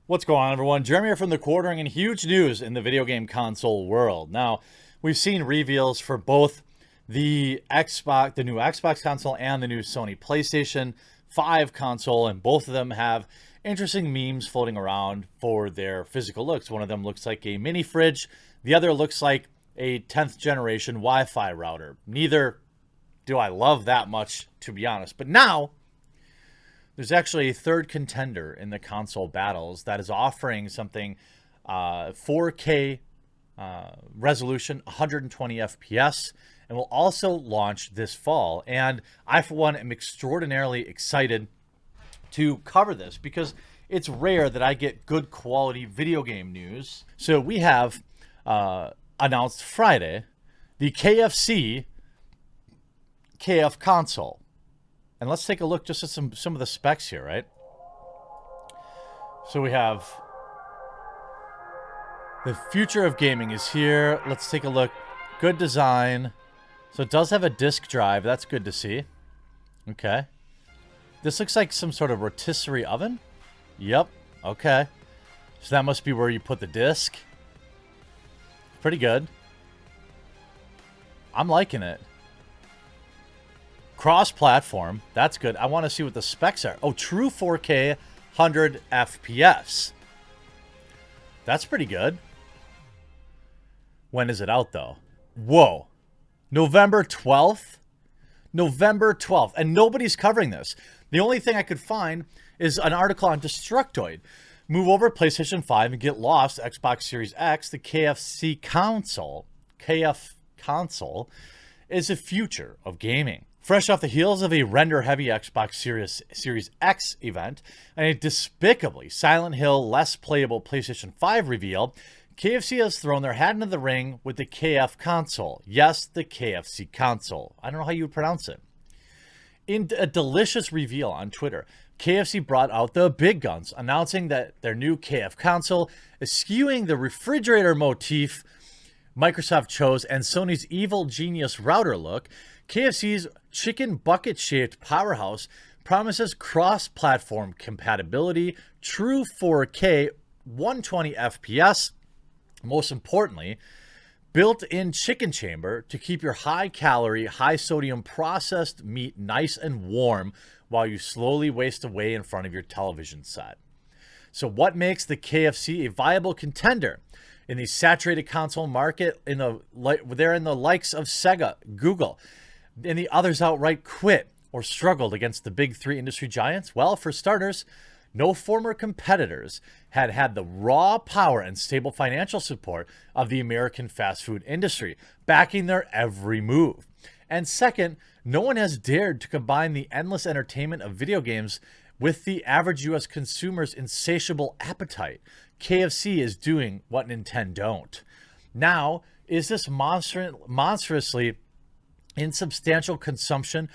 What's going on, everyone? Jeremy here from The Quartering, and huge news in the video game console world. Now, we've seen reveals for both the Xbox, the new Xbox console, and the new Sony PlayStation 5 console, and both of them have interesting memes floating around for their physical looks. One of them looks like a mini fridge. The other looks like a 10th generation Wi-Fi router. Neither do I love that much, to be honest. But now, there's actually a third contender in the console battles that is offering something 4K resolution, 120 FPS, and will also launch this fall. And I, for one, am extraordinarily excited to cover this because it's rare that I get good quality video game news. So we have announced Friday the KFC KF console. And let's take a look just at some of the specs here, right? So we have the future of gaming is here. Let's take a look. Good design. So it does have a disk drive. That's good to see. Okay. This looks like some sort of rotisserie oven. Yep. Okay. So that must be where you put the disk. Pretty good. I'm liking it. Cross-platform. That's good. I want to see what the specs are. Oh, true 4K, 100 FPS. That's pretty good. When is it out, though? Whoa. November 12th? November 12th. And nobody's covering this. The only thing I could find is an article on Destructoid. Move over to PlayStation 5 and get lost. Xbox Series X, the KFC console. KF console is the future of gaming. Fresh off the heels of a render-heavy Xbox Series X event and a despicably Silent Hill, less playable PlayStation 5 reveal, KFC has thrown their hat into the ring with the KF console. Yes, the KFC console. I don't know how you would pronounce it. In a delicious reveal on Twitter, KFC brought out the big guns, announcing that their new KF console is skewing the refrigerator motif Microsoft chose and Sony's evil genius router look. KFC's chicken bucket-shaped powerhouse promises cross-platform compatibility, true 4K, 120 FPS, most importantly, built-in chicken chamber to keep your high-calorie, high-sodium processed meat nice and warm while you slowly waste away in front of your television set. So what makes the KFC a viable contender in the saturated console market? They're in the likes of Sega, Google, and the others outright quit or struggled against the big three industry giants? Well, for starters, no former competitors had the raw power and stable financial support of the American fast food industry, backing their every move. And second, no one has dared to combine the endless entertainment of video games with the average U.S. consumer's insatiable appetite. KFC is doing what Nintendo don't. Now, is this monstrously insubstantial consumption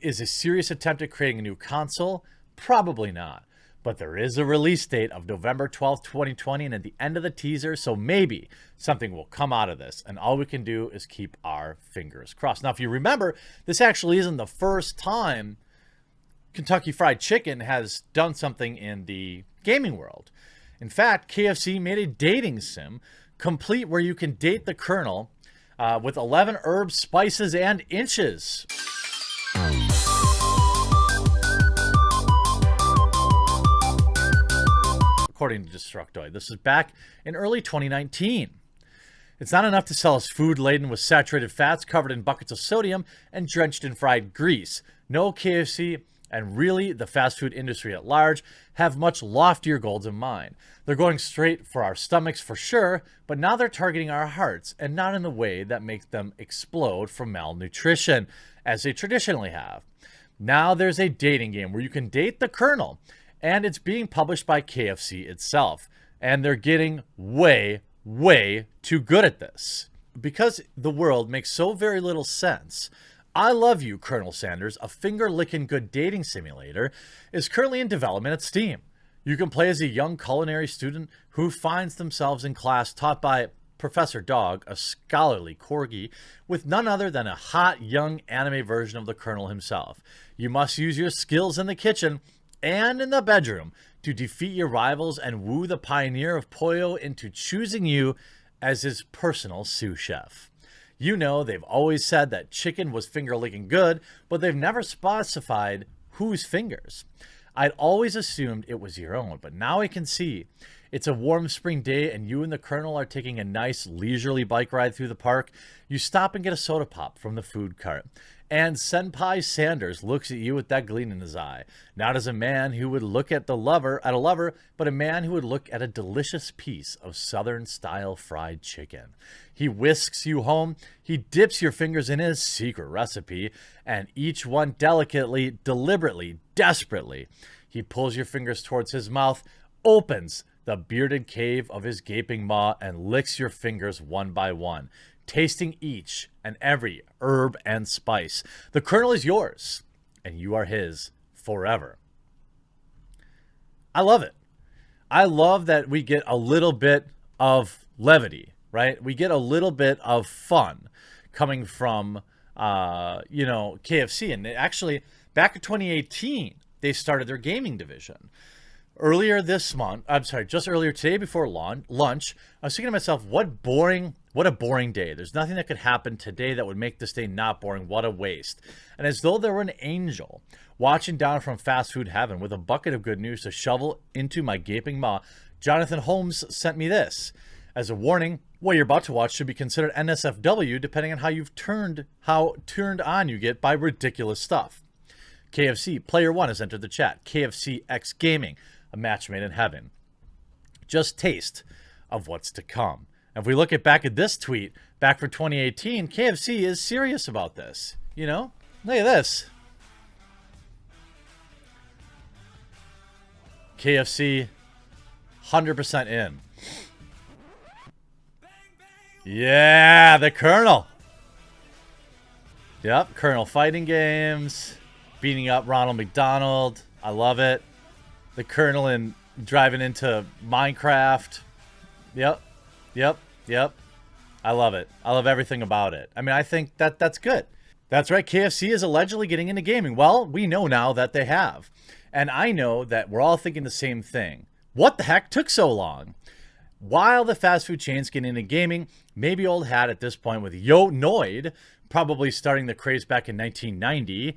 is a serious attempt at creating a new console? Probably not. But there is a release date of November 12th, 2020, and at the end of the teaser, so maybe something will come out of this. And all we can do is keep our fingers crossed. Now, if you remember, this actually isn't the first time Kentucky Fried Chicken has done something in the gaming world. In fact, KFC made a dating sim complete where you can date the Colonel with 11 herbs, spices, and inches. According to Destructoid. This is back in early 2019. It's not enough to sell us food laden with saturated fats covered in buckets of sodium and drenched in fried grease. No, KFC and really the fast food industry at large have much loftier goals in mind. They're going straight for our stomachs for sure, but now they're targeting our hearts, and not in a way that makes them explode from malnutrition, as they traditionally have. Now there's a dating game where you can date the Colonel, and it's being published by KFC itself. And they're getting way, way too good at this. Because the world makes so very little sense, I Love You, Colonel Sanders, a finger-licking good dating simulator, is currently in development at Steam. You can play as a young culinary student who finds themselves in class taught by Professor Dog, a scholarly corgi, with none other than a hot, young anime version of the Colonel himself. You must use your skills in the kitchen and in the bedroom to defeat your rivals and woo the pioneer of Pollo into choosing you as his personal sous chef. You know, they've always said that chicken was finger-licking good, but they've never specified whose fingers. I'd always assumed it was your own, but now I can see. It's a warm spring day and you and the Colonel are taking a nice leisurely bike ride through the park. You stop and get a soda pop from the food cart. And Senpai Sanders looks at you with that gleam in his eye. Not as a man who would look at a lover, but a man who would look at a delicious piece of Southern-style fried chicken. He whisks you home. He dips your fingers in his secret recipe, and each one delicately, deliberately, desperately. He pulls your fingers towards his mouth, opens the bearded cave of his gaping maw, and licks your fingers one by one, tasting each and every herb and spice. The Colonel is yours, and you are his forever. I love it. I love that we get a little bit of levity, right? We get a little bit of fun coming from, KFC. And actually, back in 2018, they started their gaming division. Earlier this month, just earlier today before lunch, I was thinking to myself, what a boring day. There's nothing that could happen today that would make this day not boring. What a waste. And as though there were an angel watching down from fast food heaven with a bucket of good news to shovel into my gaping maw, Jonathan Holmes sent me this. As a warning, what you're about to watch should be considered NSFW depending on how turned on you get by ridiculous stuff. KFC, player 1 has entered the chat. KFC X Gaming. A match made in heaven. Just taste of what's to come. And if we look back at this tweet, back for 2018, KFC is serious about this. You know? Look at this. KFC, 100% in. Yeah, the Colonel. Yep, Colonel fighting games. Beating up Ronald McDonald. I love it. The Colonel and driving into Minecraft. Yep. I love it. I love everything about it. I mean, I think that's good. That's right. KFC is allegedly getting into gaming. Well, we know now that they have. And I know that we're all thinking the same thing. What the heck took so long? While the fast food chains get into gaming, maybe old hat at this point with Yo Noid probably starting the craze back in 1990,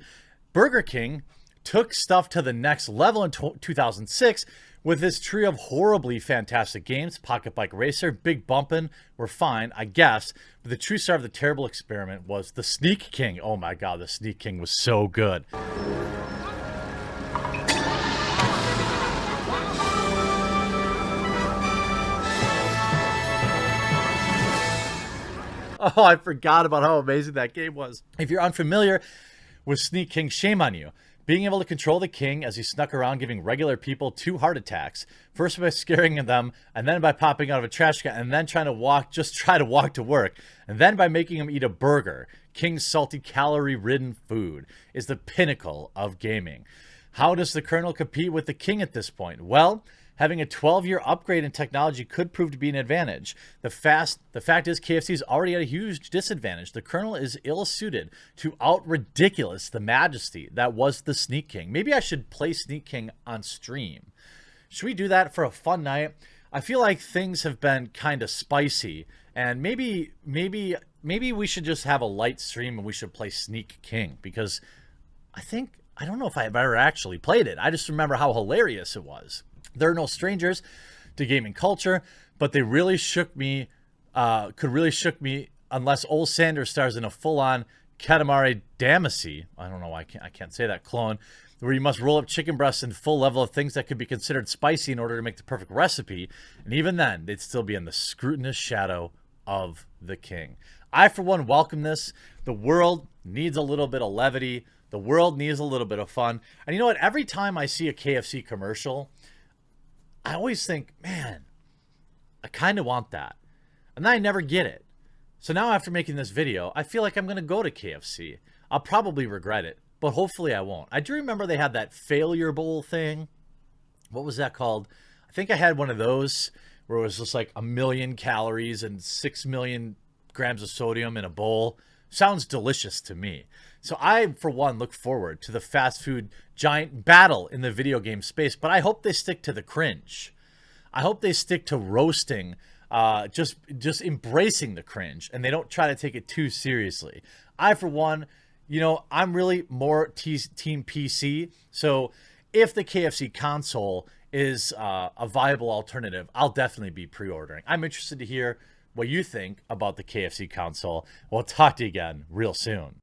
Burger King took stuff to the next level in 2006 with this trio of horribly fantastic games. Pocket Bike Racer, Big Bumpin' were fine, I guess. But the true star of the terrible experiment was the Sneak King. Oh my god, the Sneak King was so good. Oh, I forgot about how amazing that game was. If you're unfamiliar with Sneak King, shame on you. Being able to control the king as he snuck around giving regular people 2 heart attacks. First by scaring them, and then by popping out of a trash can, and then try to walk to work. And then by making him eat a burger. King's salty, calorie-ridden food is the pinnacle of gaming. How does the Colonel compete with the king at this point? Well, having a 12-year upgrade in technology could prove to be an advantage. The fact is KFC's already at a huge disadvantage. The Colonel is ill-suited to out-ridiculous the majesty that was the Sneak King. Maybe I should play Sneak King on stream. Should we do that for a fun night? I feel like things have been kind of spicy, and maybe we should just have a light stream and we should play Sneak King, because I don't know if I've ever actually played it. I just remember how hilarious it was. They're no strangers to gaming culture, but they really shook me, could really shook me unless old Sanders stars in a full-on Katamari Damacy. I don't know why I can't say that, clone, where you must roll up chicken breasts in full level of things that could be considered spicy in order to make the perfect recipe. And even then, they'd still be in the scrutinous shadow of the king. I, for one, welcome this. The world needs a little bit of levity. The world needs a little bit of fun. And you know what? Every time I see a KFC commercial, I always think, man, I kind of want that. And then I never get it. So now after making this video, I feel like I'm going to go to KFC. I'll probably regret it, but hopefully I won't. I do remember they had that failure bowl thing. What was that called? I think I had one of those where it was just like 1 million calories and 6 million grams of sodium in a bowl. Sounds delicious to me. So I, for one, look forward to the fast food giant battle in the video game space, but I hope they stick to the cringe. I hope they stick to roasting, just embracing the cringe, and they don't try to take it too seriously. I, for one, I'm really more team PC. So if the KFC console is a viable alternative, I'll definitely be pre-ordering. I'm interested to hear what you think about the KFC console. We'll talk to you again real soon.